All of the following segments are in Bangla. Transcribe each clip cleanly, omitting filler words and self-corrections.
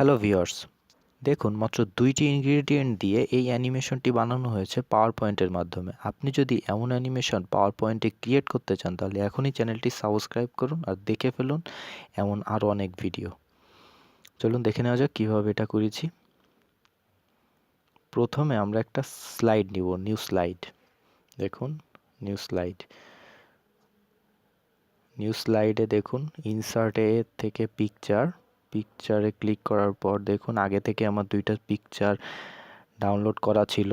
হ্যালো ভিউয়ার্স, দেখুন মাত্র ২টি ইনগ্রেডিয়েন্ট দিয়ে এই অ্যানিমেশনটি বানানো হয়েছে পাওয়ার পয়েন্টের মাধ্যমে। আপনি যদি এমন অ্যানিমেশন পাওয়ার পয়েন্টে ক্রিয়েট করতে চান তাহলে এখনই চ্যানেলটি সাবস্ক্রাইব করুন আর দেখে ফেলুন এমন আরও অনেক ভিডিও। চলুন দেখে নেওয়া যাক কীভাবে এটা করেছি। প্রথমে আমরা একটা স্লাইড নিব, নিউ স্লাইড। দেখুন নিউ স্লাইডে দেখুন ইনসার্টে থেকে পিকচারে ক্লিক করার পর দেখুন আগে থেকে আমার দুইটা পিকচার ডাউনলোড করা ছিল,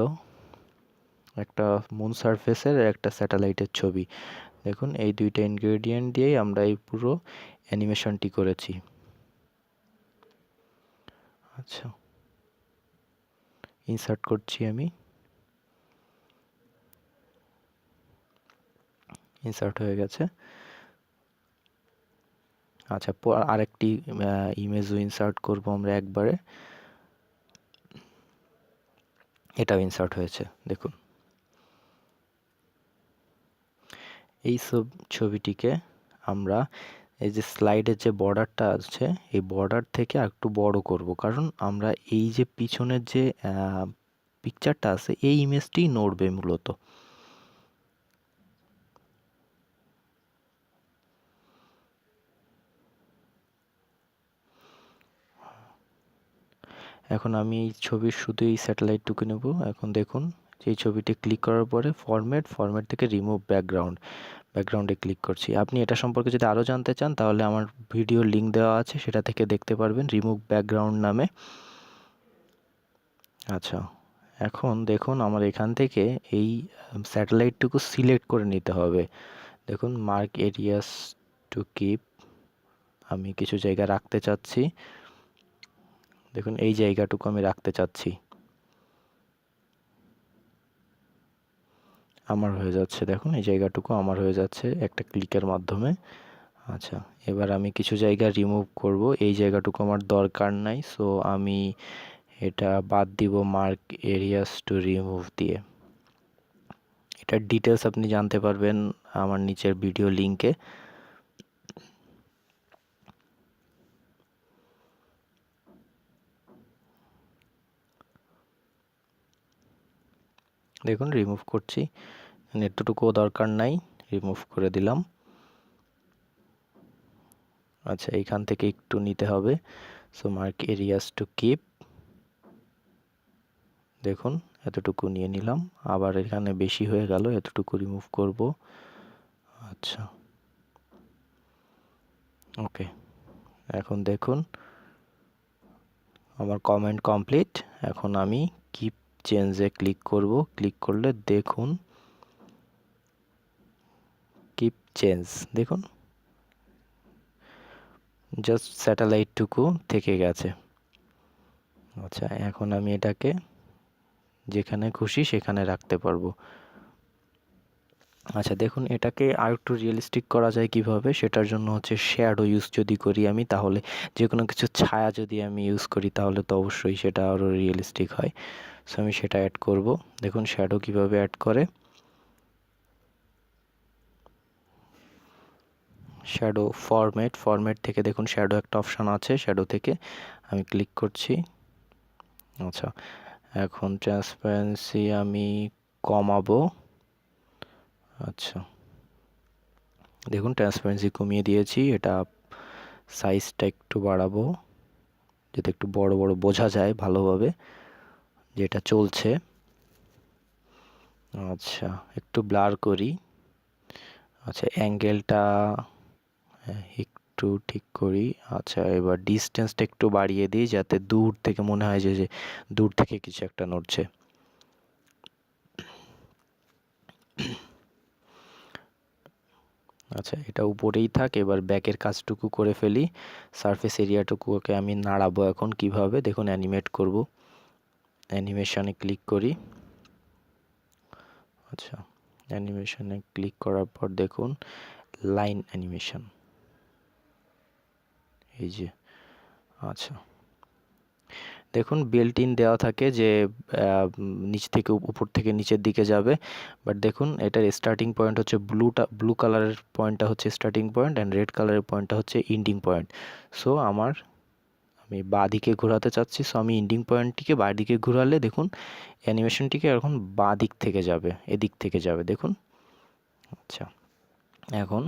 একটা মুন সারফেসের আর একটা স্যাটেলাইটের ছবি। দেখুন এই দুইটা ইনগ্রেডিয়েন্ট দিয়েই আমরা এই পুরো অ্যানিমেশনটি করেছি। আচ্ছা, ইনসার্ট করছি আমি। ইনসার্ট হয়ে গেছে। আচ্ছা, আরেকটি ইমেজও ইনসার্ট করব আমরা একবারে। এটাও ইনসার্ট হয়েছে দেখুন। এই ছবিটিকে আমরা এই যে স্লাইডের যে বর্ডারটা আছে এই বর্ডার থেকে একটু বড় করব, কারণ আমরা এই যে পিছনের যে পিকচারটা আছে এই ইমেজটি নড়বে মূলত। এখন আমি এই ছবির শুধু এই স্যাটেলাইটটুকু নেব। এখন দেখুন এই ছবিটি ক্লিক করার পরে ফরম্যাট থেকে রিমুভ ব্যাকগ্রাউন্ডে ক্লিক করছি। আপনি এটা সম্পর্কে যদি আরও জানতে চান তাহলে আমার ভিডিও লিঙ্ক দেওয়া আছে, সেটা থেকে দেখতে পারবেন, রিমুভ ব্যাকগ্রাউন্ড নামে। আচ্ছা, এখন দেখুন আমার এখান থেকে এই স্যাটেলাইটটুকু সিলেক্ট করে নিতে হবে। দেখুন মার্ক এরিয়াস টু কিপ, আমি কিছু জায়গা রাখতে চাচ্ছি। দেখুন এই জায়গাটুকু আমি রাখতে চাচ্ছি, আমার হয়ে যাচ্ছে। দেখুন এই জায়গাটুকু আমার হয়ে যাচ্ছে একটা ক্লিকের মাধ্যমে। আচ্ছা, এবার আমি কিছু জায়গা রিমুভ করব, এই জায়গাটুকু আমার দরকার নাই, সো আমি এটা বাদ দিব মার্ক এরিয়াস টু রিমুভ দিয়ে। এটার ডিটেলস আপনি জানতে পারবেন আমার নিচের ভিডিও লিঙ্কে। দেখুন রিমুভ করছি, এতটুকুও দরকার নাই, রিমুভ করে দিলাম। আচ্ছা, এইখান থেকে একটু নিতে হবে, so mark areas to keep. দেখুন এতটুকু নিয়ে নিলাম, আবার এখানে বেশি হয়ে গেল, এতটুকু রিমুভ করব। আচ্ছা, ওকে, এখন দেখুন আমার কমেন্ট কমপ্লিট। এখন আমি কিপ চেঞ্জে ক্লিক করব, ক্লিক করলে দেখুন কিপ চেঞ্জ, দেখুন জাস্ট স্যাটেলাইটটুকু থেকে গেছে। আচ্ছা, এখন আমি এটাকে যেখানে খুশি সেখানে রাখতে পারবো। আচ্ছা, দেখুন এটাকে আর একটু রিয়েলিস্টিক করা যায় কিভাবে, সেটার জন্য হচ্ছে শ্যাডো ইউজ যদি করি আমি, তাহলে যে কোনো কিছু ছায়া যদি আমি ইউজ করি তাহলে তো অবশ্যই সেটা আরও রিয়েলিস্টিক হয়। সো আমি সেটা অ্যাড করব। দেখুন শ্যাডো কিভাবে অ্যাড করে। শ্যাডো ফরম্যাট থেকে দেখুন শ্যাডো একটা অপশান আছে, শ্যাডো থেকে আমি ক্লিক করছি। আচ্ছা, এখন ট্রান্সপারেন্সি আমি কমাবো। আচ্ছা, দেখুন ট্রান্সপারেন্সি কমিয়ে দিয়েছি, এটা সাইজটা একটু বাড়াবো যাতে একটু বড় বড় বোঝা যায় ভালোভাবে যেটা চলছে। আচ্ছা, একটু ব্লার করি। আচ্ছা, অ্যাঙ্গেলটা একটু ঠিক করি। আচ্ছা, এবার ডিস্টেন্সটা একটু বাড়িয়ে দিই যাতে দূর থেকে মনে হয় যে দূর থেকে কিছু একটা নড়ছে। আচ্ছা, এটা উপরেই থাক, এবার ব্যাকের কাজটুকু করে ফেলি। সারফেস এরিয়াটুকুকে আমি নাড়াবো এখন কিভাবে, দেখুন অ্যানিমেট করব, অ্যানিমেশনে ক্লিক করি। আচ্ছা, অ্যানিমেশনে ক্লিক করার পর দেখুন লাইন অ্যানিমেশন, এই যে। আচ্ছা, দেখুন বিল্ট ইন দেওয়া থাকে যে নিচ থেকে উপর থেকে নিচের দিকে যাবে, বাট দেখুন এটার স্টার্টিং পয়েন্ট হচ্ছে ব্লু কালারের পয়েন্টটা হচ্ছে স্টার্টিং পয়েন্ট অ্যান্ড রেড কালারের পয়েন্টটা হচ্ছে এন্ডিং পয়েন্ট। সো আমি আমি বাঁ দিকে ঘোরাতে চাচ্ছি, সো আমি এন্ডিং পয়েন্টটিকে বাঁ দিকে ঘোরালে দেখুন অ্যানিমেশনটিকে এখন বাঁ দিক থেকে যাবে, এদিক থেকে যাবে দেখুন। আচ্ছা, এখন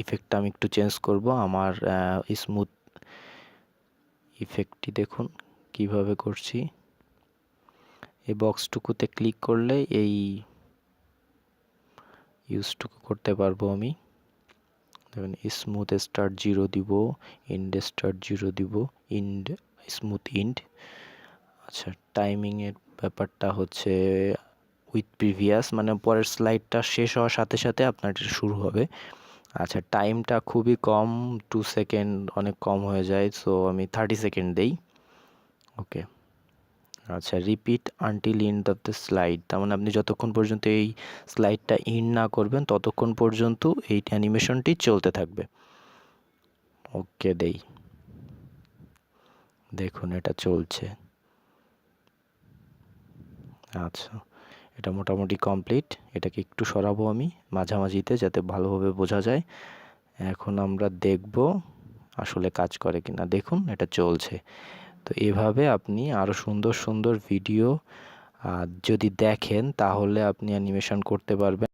ইফেক্টটা আমি একটু চেঞ্জ করব। আমার স্মুথ ইফেক্টটি দেখুন কিভাবে করছি। এই বক্সটুকুতে ক্লিক করলে এই ইউজটুকু করতে পারবো আমি। দেখুন স্মুথ স্টার্ট 0 দিব, ইন্ড স্টার্ট 0 দিব, ইন্ড স্মুথ ইন্ড। আচ্ছা, টাইমিং এর ব্যাপারটা হচ্ছে উইথ প্রিভিয়াস, মানে পরের স্লাইডটা শেষ হওয়ার সাথে সাথে আপনার এটা শুরু হবে। আচ্ছা, টাইমটা খুবই কম, 2 সেকেন্ড অনেক কম হয়ে যায়, সো আমি 30 সেকেন্ড দেই। ওকে। আচ্ছা, repeat until end of the slide, তার মানে আপনি যতক্ষণ পর্যন্ত এই স্লাইডটা ইন না করবেন ততক্ষণ পর্যন্ত এই অ্যানিমেশনটি চলতে থাকবে। ওকে দেই, দেখুন এটা চলছে। আচ্ছা, এটা মোটামুটি কমপ্লিট। এটাকে একটু সরাবো আমি মাঝামাঝিতে যাতে ভালোভাবে বোঝা যায়। এখন আমরা দেখব আসলে কাজ করে কিনা। দেখুন এটা চলছে। তো এভাবে আপনি আরও সুন্দর সুন্দর ভিডিও যদি দেখেন তাহলে আপনি অ্যানিমেশন করতে পারবেন।